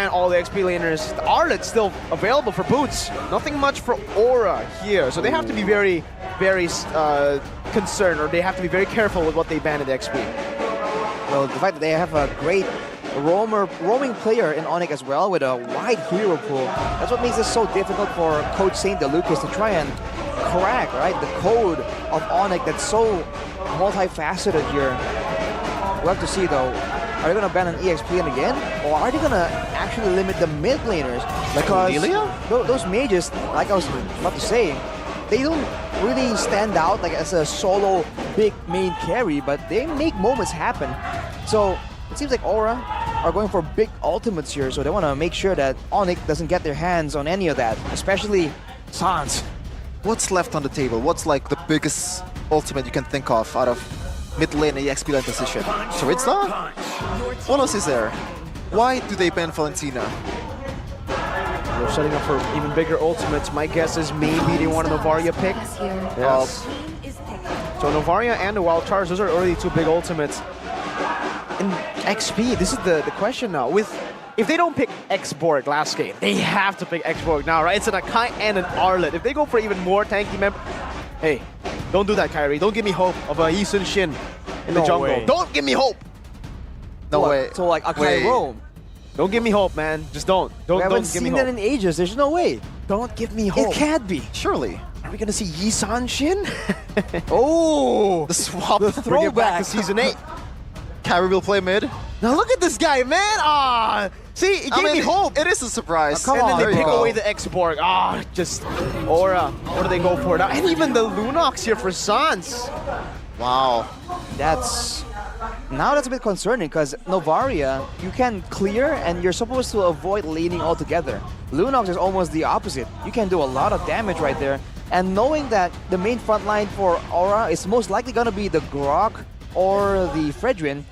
And all the XP laners, the Arlet's still available for boots. Nothing much for Aura here, so they have to be very, very concerned, or they have to be very careful with what they ban in the XP. Well, the fact that they have a great roaming player in Onic as well with a wide hero pool, that's what makes it so difficult for Coach St. DeLucas to try and crack, right, the code of Onic that's so multifaceted here. We'll have to see though. Are they going to ban an EXP again? Or are they going to actually limit the mid laners? Because those mages, like I was about to say, they don't really stand out like as a solo big main carry, but they make moments happen. So it seems like Aura are going for big ultimates here, so they want to make sure that Onic doesn't get their hands on any of that, especially Sans. What's left on the table? What's like the biggest ultimate you can think of out of mid lane and EXP lane position? Charizla? What else is there? Why do they ban Valentina? They're setting up for even bigger ultimates. My guess is maybe they want a Novaria pick. Yes. So Novaria and the Wild Charge, those are already two big ultimates. In XP, this is the question now. If they don't pick X-Borg last game, they have to pick X-Borg now, right? It's an Akai and an Arlet. If they go for even more tanky member, hey, don't do that, Kyrie. Don't give me hope of a Yi Sun Shin in the jungle. Way. Don't give me hope. No way. So like Akai roam. Don't give me hope, man. Just don't. We haven't Don't give seen me that hope. in ages. There's no way. Don't give me hope. It can't be. Surely. Are we gonna see Yi Sun Shin? Oh, The swap. the Bring it back throwback. to season 8. Kyrie will play mid. Now look at this guy, man. Ah, see, it gave me hope. It is a surprise. Come And on. then There they you pick go. away the X-Borg. Ah, just Aura. What do they go for now? And even the Lunox here for Sans. Wow. Now that's a bit concerning because Novaria, you can clear and you're supposed to avoid laning altogether. Lunox is almost the opposite. You can do a lot of damage right there. And knowing that the main front line for Aura is most likely going to be the Grok or the Fredrin,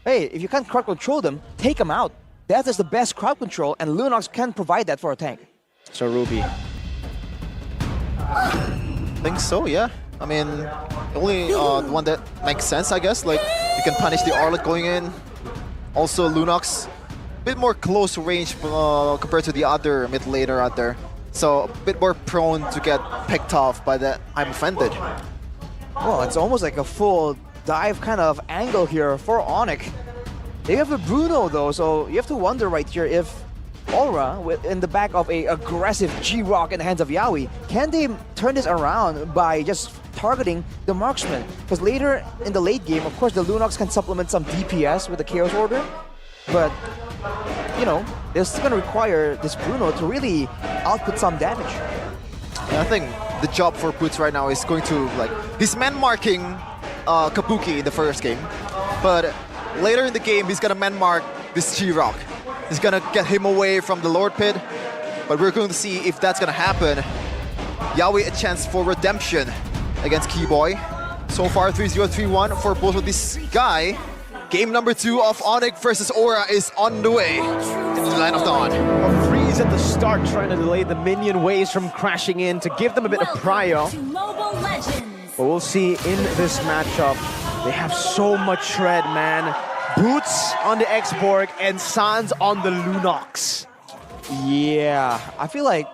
hey, if you can't crowd control them, take them out. That is the best crowd control, and Lunox can provide that for a tank. So Ruby. I think so, yeah. I mean, the only one that makes sense, I guess. Like, you can punish the Arlet going in. Also, Lunox, a bit more close range compared to the other mid laner out there. So, a bit more prone to get picked off by the I'm offended. Well, it's almost like a full dive kind of angle here for Onic. They have a Bruno though, so you have to wonder right here if Aura, in the back of a aggressive G-Rock in the hands of Yaoi, can they turn this around by just targeting the marksman? Because later in the late game, of course, the Lunox can supplement some DPS with the Chaos Order, but, you know, they're still going to require this Bruno to really output some damage. And I think the job for Boots right now is going to, like, he's man-marking Kabuki in the first game, but later in the game, he's going to man-mark this G-Rock. He's gonna get him away from the Lord Pit, but we're going to see if that's gonna happen. Yaoi a chance for redemption against Keyboy. So far 3-0-3-1 for both of this guy. Game number 2 of Onic versus Aura is on the way in the Land of Dawn. A freeze at the start trying to delay the minion waves from crashing in to give them a bit of prio. But we'll see in this matchup, they have so much shred, man. Boots on the X-Borg and Sans on the Lunox. Yeah, I feel like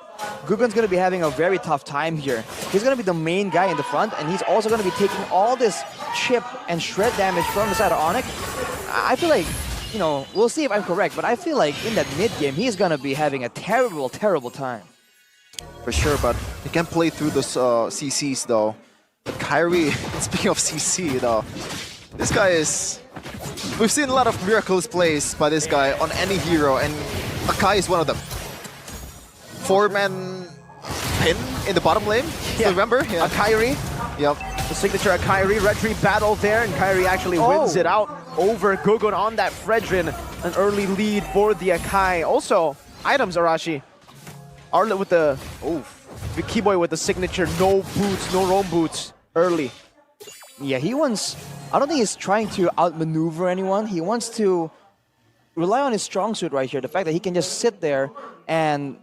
Guggen's going to be having a very tough time here. He's going to be the main guy in the front, and he's also going to be taking all this chip and shred damage from the side of Onic. I feel like, you know, we'll see if I'm correct, but I feel like in that mid game, he's going to be having a terrible, terrible time. For sure, but he can play through those CCs though. But Kyrie, speaking of CC though, this guy is... We've seen a lot of miraculous plays by this guy on any hero, and Akai is one of them. 4-man pin in the bottom lane, still remember? Yeah. Kyrie. Yep. The signature of Kyrie. Red Tree battle there, and Kyrie actually wins it out over Gugun on that Fredrin. An early lead for the Akai. Also, items, Arashi. Arlet with the... the Keyboy with the signature, no boots, no roam boots, early. Yeah, he wants... I don't think he's trying to outmaneuver anyone. He wants to rely on his strong suit right here. The fact that he can just sit there and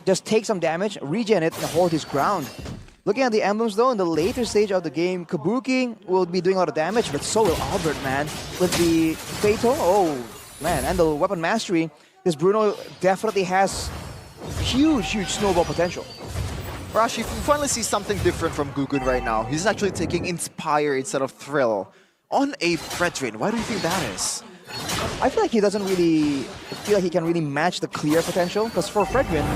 just take some damage, regen it, and hold his ground. Looking at the emblems though, in the later stage of the game, Kabuki will be doing a lot of damage, but so will Albert, man. With the Fatal, oh man, and the weapon mastery, this Bruno definitely has huge snowball potential. Rashi, you finally see something different from Gugun right now. He's actually taking Inspire instead of Thrill on a Fredrin. Why do you think that is? I feel like he doesn't really feel like he can really match the clear potential, because for Fredrin,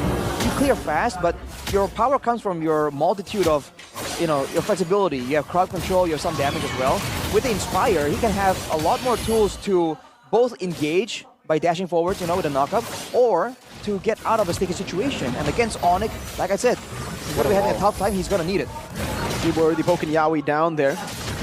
you clear fast, but your power comes from your multitude of, your flexibility. You have crowd control, you have some damage as well. With the Inspire, he can have a lot more tools to both engage by dashing forwards, with a knockup, or to get out of a sticky situation. And against Onic, like I said, he's gonna be having a tough time, he's gonna need it. People already poking Yawi down there.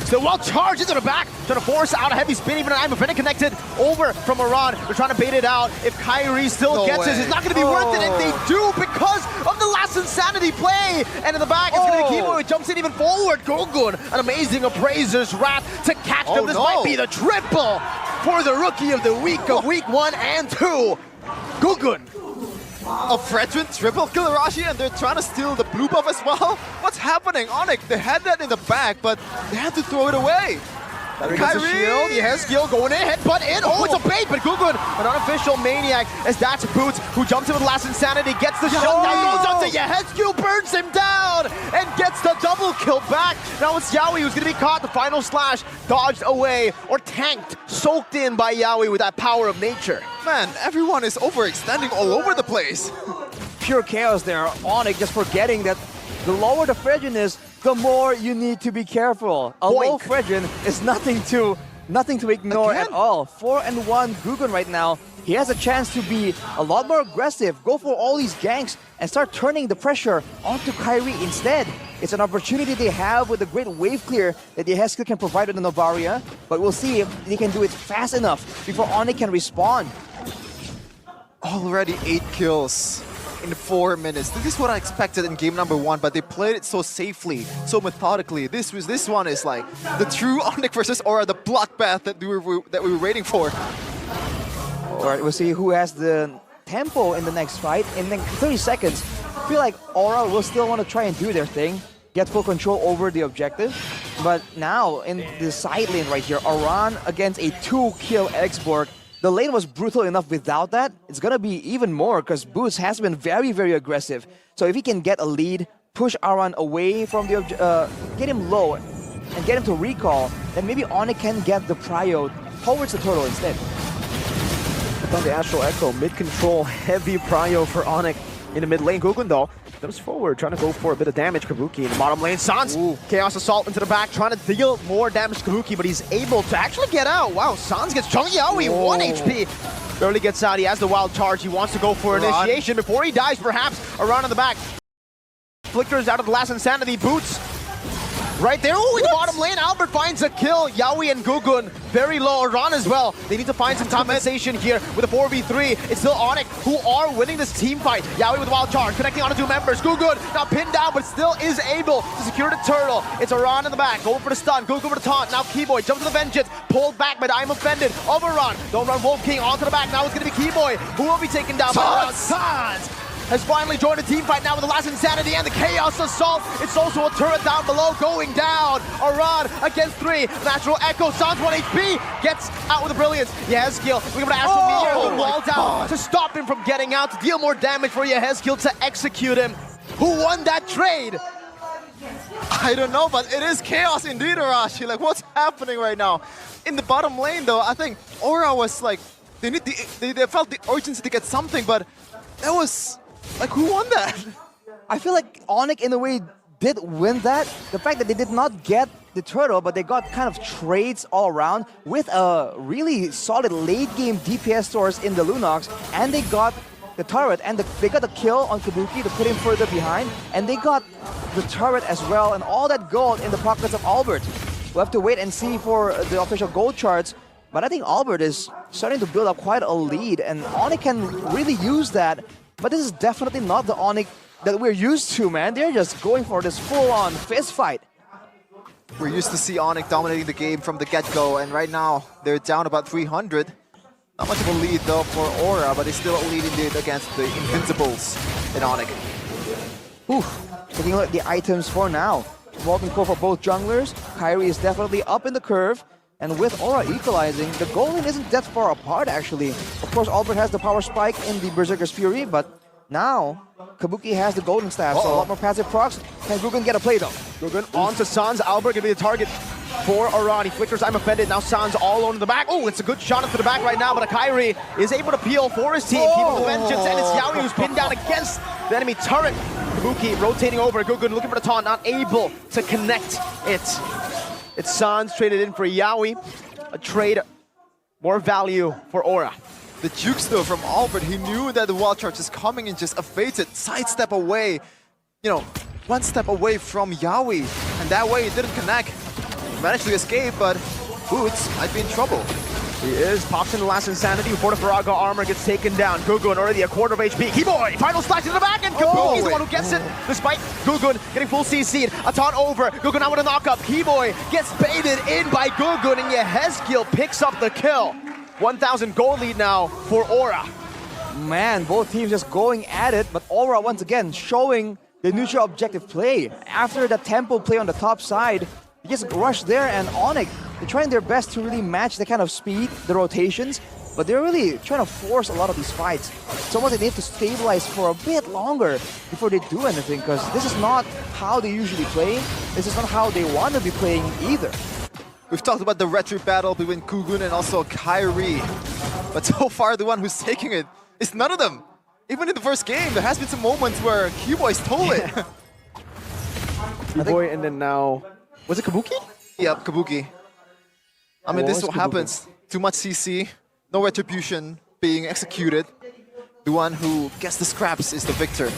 Still well charged into the back, trying to force out a heavy spin, even an I'm offended connected over from Iran. They're trying to bait it out. If Kyrie still gets this, it's not going to be worth it, and they do because of the last Insanity play. And in the back, it's going to be Kimo who jumps in even forward. Gugun, an amazing Appraiser's Wrath to catch them. This might be the triple for the Rookie of the Week of Week 1 and 2. Gugun. A Fredrin triple kill Rashi, and they're trying to steal the blue buff as well? What's happening? Onic, they had that in the back, but they had to throw it away. Kyrie, shield, Yeheskiel going in, headbutt in. Oh, it's a bait, but Gugun, an unofficial maniac, as that's Boots, who jumps in with Last Insanity, gets the shutdown, goes up to Yeheskiel, burns him down, and gets the double kill back. Now it's Yawi who's going to be caught. The final slash dodged away, or tanked, soaked in by Yawi with that power of nature. Man, everyone is overextending all over the place. Pure chaos there. Onic just forgetting that the lower the Fredrin is, the more you need to be careful. A low Fredrin is nothing to ignore at all. 4-1 Gugun right now. He has a chance to be a lot more aggressive, go for all these ganks, and start turning the pressure onto Kyrie instead. It's an opportunity they have with the great wave clear that Yeheskiel can provide with the Novaria, but we'll see if they can do it fast enough before Onic can respond. Already 8 kills in 4 minutes. This is what I expected in game number 1, but they played it so safely, so methodically. This one is like the true Onic versus Aura, the bloodbath that we were waiting for. All right, we'll see who has the tempo in the next fight. In the 30 seconds, I feel like Aura will still want to try and do their thing, get full control over the objective. But now, in the side lane right here, Aran against a 2-kill Export. The lane was brutal enough without that. It's going to be even more because Boots has been very, very aggressive. So if he can get a lead, push Aran away from the get him low and get him to recall, then maybe Onic can get the prio towards the turtle instead. On the Astral Echo, mid-control, heavy prio for Onic in the mid lane. Gugun, though, comes forward, trying to go for a bit of damage. Kabuki in the bottom lane. Sans, Chaos Assault into the back, trying to deal more damage to Kabuki, but he's able to actually get out. Wow, Sans gets Chung Yaoi, 1 HP. Barely gets out, he has the wild charge. He wants to go for initiation before he dies, perhaps. Around in the back. Flickers out of the Last Insanity. Boots right there. Oh, in the bottom lane, Albert finds a kill. Yawi and Gugun very low. Aran as well. They need to find some compensation here with a 4v3. It's still Onic who are winning this team fight. Yawi with wild charge, connecting on to 2 members. Gugun now pinned down, but still is able to secure the turtle. It's Aran in the back, going for the stun. Gugun for the taunt. Now Keyboy jumps to the vengeance, pulled back, but I'm offended of Aran. Don't run Wolf King onto the back. Now it's going to be Keyboy who will be taken down by Sans. Has finally joined the team fight now with the Last Insanity and the Chaos Assault. It's also a turret down below going down. Aran against 3. Natural Echo. Sans 1 HP. Gets out with the Brilliance. Yeheskiel looking for the Astral Meteor. The wall down to stop him from getting out, to deal more damage for Yeheskiel to execute him. Who won that trade? I don't know, but it is chaos indeed, Arashi. Like, what's happening right now? In the bottom lane, though, I think Aura was like, they felt the urgency to get something, but that was... like, who won that? I feel like Onic, in a way, did win that. The fact that they did not get the turtle, but they got kind of trades all around with a really solid late-game DPS source in the Lunox, and they got the turret, and they got the kill on Kabuki to put him further behind, and they got the turret as well, and all that gold in the pockets of Albert. We'll have to wait and see for the official gold charts, but I think Albert is starting to build up quite a lead, and Onic can really use that. But this is definitely not the Onic that we're used to, man. They're just going for this full-on fist fight. We're used to see Onic dominating the game from the get-go, and right now they're down about 300. Not much of a lead though for Aura, but it's still a lead indeed against the Invincibles in Onic. Taking a look at the items for now. Molten Core for both junglers. Kyrie is definitely up in the curve. And with Aura equalizing, the goal line isn't that far apart actually. Of course, Albert has the power spike in the Berserker's Fury, but now Kabuki has the golden staff, so a lot more passive procs. Can Guggen get a play though? Guggen onto Sans. Albert gonna be the target for Aura. He flickers, I'm offended. Now Sans all on the back. Oh, it's a good shot into the back right now, but Akairi is able to peel for his team. Keep the vengeance, and it's Yaoi who's pinned down against the enemy turret. Kabuki rotating over. Guggen looking for the taunt, not able to connect it. It's Sans traded in for Yaoi. A trade, more value for Aura. The jukes though from Albert, he knew that the wild charge is coming and just evades it, sidestep away, you know, one step away from Yaoi, and that way it didn't connect. Managed to escape, but Boots might be in trouble. He is, pops in the last insanity before the Faraga armor gets taken down. Guggen already a quarter of HP. Keyboy, final slash in the back, and Kabuki's the one who gets it, despite Guggen getting full CC'd. A taunt over, Guggen now with a knockup. Keyboy gets baited in by Guggen, and Yehezkiel picks up the kill. 1,000 gold lead now for Aura. Man, both teams just going at it, but Aura once again showing the neutral objective play. After the tempo play on the top side, they just rush there, and Onic, they're trying their best to really match the kind of speed, the rotations, but they're really trying to force a lot of these fights. It's almost they need to stabilize for a bit longer before they do anything, because this is not how they usually play. This is not how they want to be playing either. We've talked about the retro battle between Guggen and also Kairi, but so far the one who's taking it is none of them. Even in the first game, there has been some moments where Q-Boy stole it. Keyboy, and then now, was it Kabuki? Yep, Kabuki. I mean, this is what happens. Too much CC, no retribution being executed. The one who gets the scraps is the victor.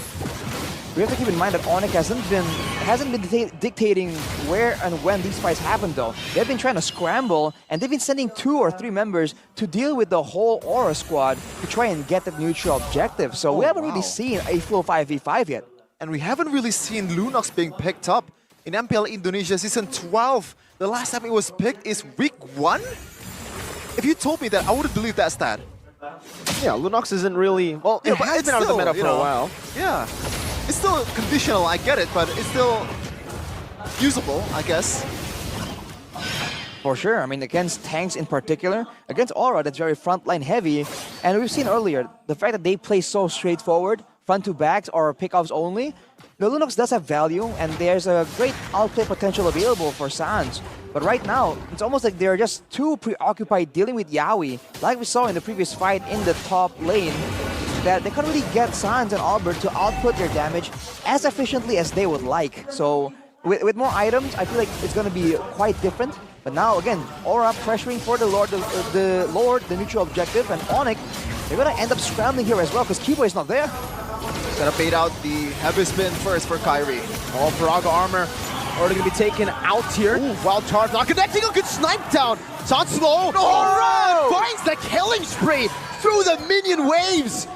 We have to keep in mind that Onic hasn't been dictating where and when these fights happen though. They've been trying to scramble, and they've been sending 2 or 3 members to deal with the whole Aura squad to try and get that neutral objective. So we haven't really seen a full 5v5 yet. And we haven't really seen Lunox being picked up in MPL Indonesia Season 12. The last time it was picked is week 1? If you told me that, I wouldn't believe that stat. Yeah, Lunox isn't really, well, it has been out of the meta for a while. Yeah. It's still conditional, I get it, but it's still usable, I guess. For sure, I mean, against tanks in particular, against Aura, that's very frontline heavy. And we've seen earlier, the fact that they play so straightforward, front to backs or pickoffs only, the Lunox does have value, and there's a great outplay potential available for Sans. But right now, it's almost like they're just too preoccupied dealing with Yaoi, like we saw in the previous fight in the top lane, that they can't really get Sans and Albert to output their damage as efficiently as they would like. So with more items, I feel like it's going to be quite different. But now again, Aura pressuring for the Lord, the neutral objective, and Onic, they're going to end up scrambling here as well because Keyboy is not there. Gonna bait out the heavy spin first for Kairi. Oh, Faraga armor already gonna be taken out here. Wild charge not connecting, a good snipe down. Sans slow. Aura finds the killing spree through the minion waves.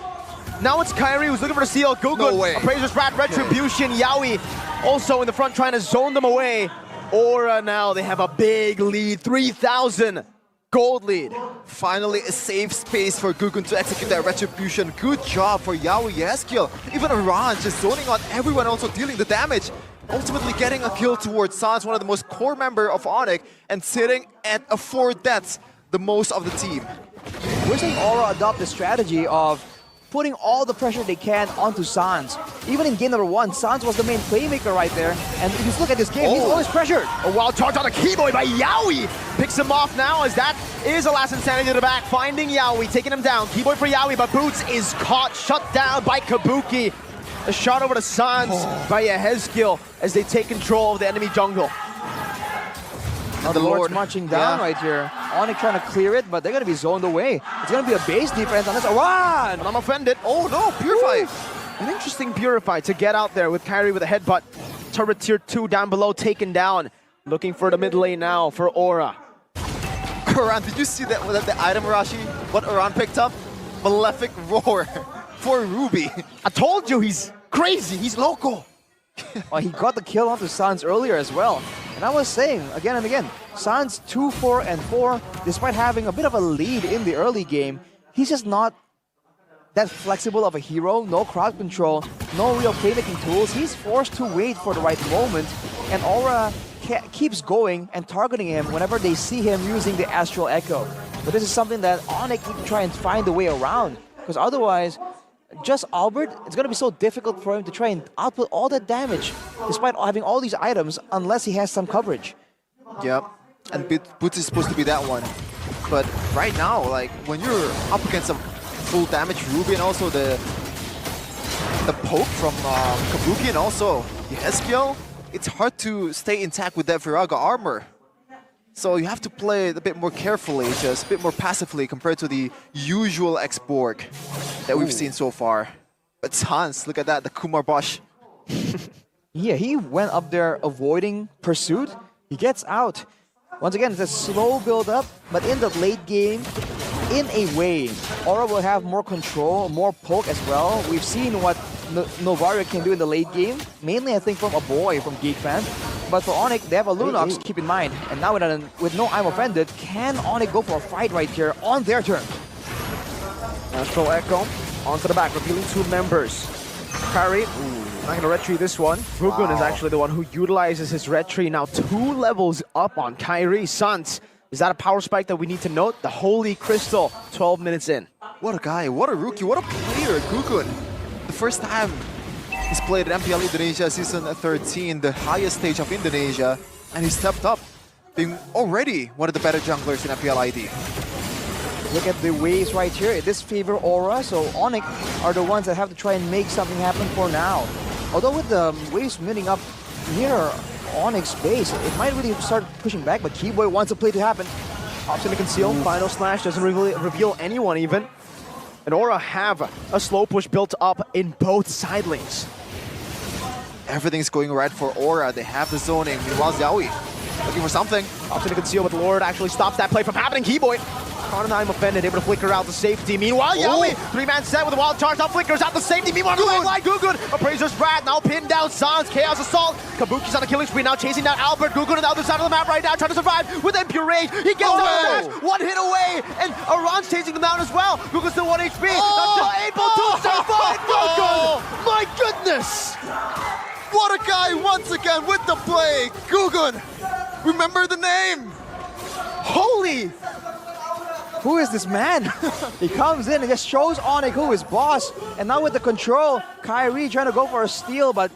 Now it's Kairi who's looking for the steal. Guggen, Appraiser's Rat, Retribution, Yaoi also in the front trying to zone them away. Aura now, they have a big lead, 3,000 gold lead. Finally a safe space for Guggen to execute that Retribution. Good job for Yaoi Yehezkiel. Even Aran just zoning on everyone, also dealing the damage. Ultimately getting a kill towards Sans, one of the most core member of Onic, and sitting at a 4 deaths, the most of the team. We're seeing Aura adopt the strategy of putting all the pressure they can onto Sans. Even in game number 1, Sans was the main playmaker right there. And if you look at this game, he's always pressured. A wild charge on a Keyboy by Yaoi. Picks him off now as that is a last insanity to the back. Finding Yaoi, taking him down. Keyboy for Yaoi, but Boots is caught, shut down by Kabuki. A shot over to Sans by Yehezkiel as they take control of the enemy jungle. Now the Lord's marching down right here. Onic trying to clear it, but they're going to be zoned away. It's going to be a base defense on this. Aran! But I'm offended. Oh no, Purify! An interesting Purify to get out there with Kairi with a headbutt. Turret tier 2 down below, taken down. Looking for the mid lane now for Aura. Aran, did you see that the item, Rashi? What Aran picked up? Malefic Roar for Ruby. I told you he's crazy, he's local. Oh, he got the kill onto Sans earlier as well. And I was saying, again and again, Sans 2, 4, and 4, despite having a bit of a lead in the early game, he's just not that flexible of a hero, no crowd control, no real playmaking tools. He's forced to wait for the right moment, and Aura keeps going and targeting him whenever they see him using the Astral Echo. But this is something that Onic need to try and find a way around, because otherwise, just Albert, it's going to be so difficult for him to try and output all that damage despite having all these items unless he has some coverage. Yep, and Boots is supposed to be that one. But right now, like when you're up against a full damage Ruby and also the poke from Kabuki and also the Espiel, it's hard to stay intact with that Viraga armor. So you have to play it a bit more carefully, just a bit more passively compared to the usual X-Borg that we've seen so far. But Sans, look at that, the Kumar Bosch. Yeah, he went up there avoiding pursuit. He gets out. Once again, it's a slow build-up, but in the late game, in a way, Aura will have more control, more poke as well. We've seen what Novaria can do in the late game, mainly I think from a boy from Geek Fan. But for Onic, they have a Lunox, keep in mind. And now with no I'm Offended, can Onic go for a fight right here on their turn? Astral Echo onto the back, revealing 2 members. Kyrie, not going to red tree this one. Rugun is actually the one who utilizes his red tree. Now 2 levels up on Kyrie. Sans, is that a power spike that we need to note? The Holy Crystal, 12 minutes in. What a guy, what a rookie, what a player, Gugun. The first time he's played at MPL Indonesia Season 13, the highest stage of Indonesia, and he stepped up, being already one of the better junglers in MPL ID. Look at the waves right here. This favor Aura, so Onic are the ones that have to try and make something happen for now. Although with the waves meeting up near Onic's base, it might really start pushing back, but Keyboy wants the play to happen. Option to conceal, final slash, doesn't reveal anyone even. And Aura have a slow push built up in both side lanes. Everything's going right for Aura. They have the zoning. Meanwhile, Xiaoyi looking for something. Option to conceal, but Lord actually stops that play from happening. Keyboy, caught an I'm Offended, able to flicker out the safety. Meanwhile, Xiaoyi, 3-man set with a wild charge, out flickers out the safety. Meanwhile, the line, Gugun, Appraiser's Brad, now pinned down Sans, Chaos Assault. Kabuki's on a killing spree, now chasing down Albert. Gugun on the other side of the map right now, trying to survive with Impure Rage. He gets down the dash, 1 hit away, and Aran's chasing them down as well. Gugun's still 1 HP, not able to survive. Gugun, my goodness! What a guy once again with the play. Gugun, remember the name. Holy! Who is this man? He comes in and just shows Onic who is boss. And now with the control, Kyrie trying to go for a steal, but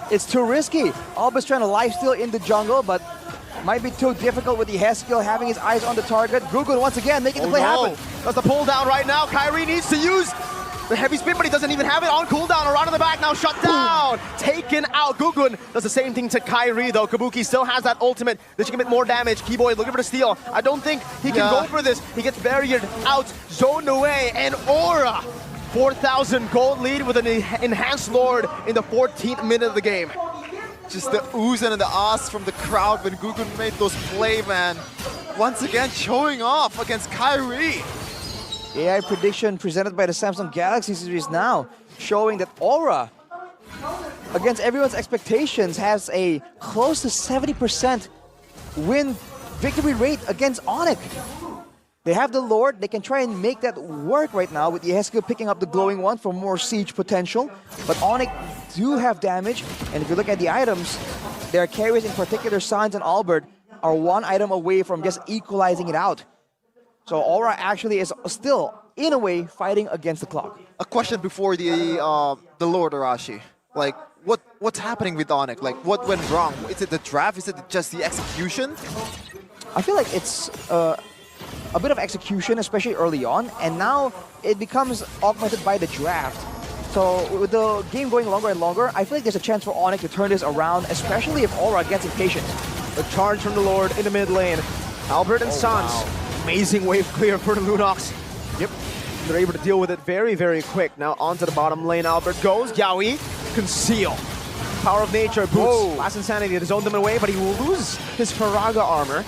it's too risky. Albert's trying to lifesteal in the jungle, but might be too difficult with the Heskill having his eyes on the target. Gugun once again making the play happen. That's the pull down right now. Kyrie needs to use the heavy spin, but he doesn't even have it on cooldown. Around in the back now, shut down. Taken out. Gugun does the same thing to Kyrie though. Kabuki still has that ultimate that can get more damage. Keyboy looking for the steal. I don't think he can go for this. He gets barriered out, zoned away, and Aura 4,000 gold lead with an enhanced Lord in the 14th minute of the game. Just the oohs and the ahs from the crowd when Gugun made those play, man. Once again showing off against Kyrie. AI prediction presented by the Samsung Galaxy series now, showing that Aura, against everyone's expectations, has a close to 70% win victory rate against Onic. They have the Lord, they can try and make that work right now with Yeheskiel picking up the glowing one for more siege potential. But Onic do have damage, and if you look at the items, their carries, in particular Sans and Albert, are 1 item away from just equalizing it out. So Aura actually is still, in a way, fighting against the clock. A question before the Lord Arashi. Like, what's happening with Onic? Like, what went wrong? Is it the draft? Is it just the execution? I feel like it's a bit of execution, especially early on, and now it becomes augmented by the draft. So with the game going longer and longer, I feel like there's a chance for Onic to turn this around, especially if Aura gets impatient. The charge from the Lord in the mid lane. Albert and Sans. Wow. Amazing wave clear for the Lunox. Yep, they're able to deal with it very, very quick. Now onto the bottom lane, Albert goes. Yaoi, conceal. Power of nature, Boots. Last Insanity to zone them away, but he will lose his Faraga armor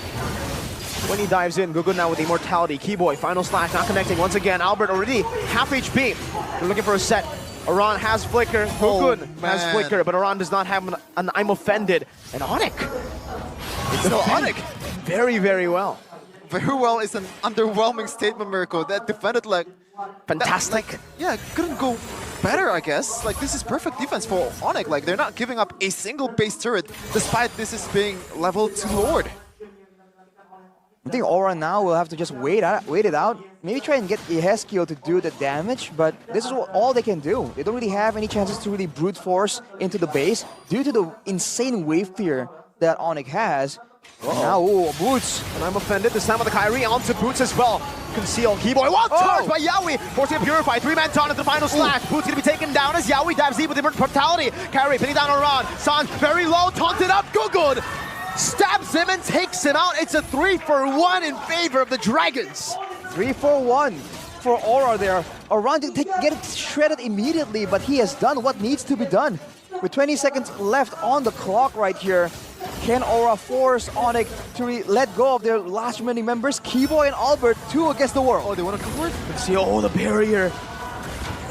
when he dives in. Gugun now with Immortality. Keyboy, final slash, not connecting. Once again, Albert already half HP. They're looking for a set. Aran has Flicker. Gugun has Flicker, but Aran does not have an I'm Offended. And Onic. It's still Onic. Very, very well. Very well is an underwhelming statement, Mirko. That defended like Fantastic. Yeah, couldn't go better, I guess. Like, this is perfect defense for Onic. Like, they're not giving up a single base turret, despite this is being leveled to Lord. I think Aura now will have to just wait it out. Maybe try and get Ezekiel to do the damage, but this is all they can do. They don't really have any chances to really brute force into the base due to the insane wave clear that Onic has. Now, Boots. And I'm offended this time with the Kyrie onto Boots as well. Conceal Keyboy. Wild charge by Yawi. Forcing a Purify. 3-man taunt into the final slash. Boots gonna be taken down as Yawi dives deep with immortality. Kyrie pinning down around. San very low. Taunted up. Good. Stabs him and takes him out. It's a 3-for-1 in favor of the Dragons. 3-for-1 for Aura there. Around to get it shredded immediately, but he has done what needs to be done. With 20 seconds left on the clock right here, can Aura force Onic to let go of their last remaining members? Keyboy and Albert, 2 against the world. Oh, they want to convert? See, the barrier.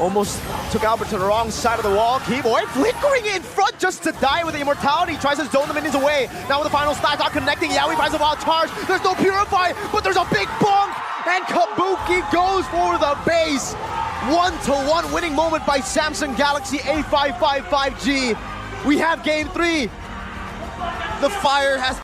Almost took Albert to the wrong side of the wall. Keyboy flickering in front just to die with the immortality. Tries to zone the minions away. Now with the final stack, not connecting. Yawi finds a wild charge. There's no Purify, but there's a big bonk. And Kabuki goes for the base. 1-to-1 winning moment by Samsung Galaxy A555G. We have game 3. The fire has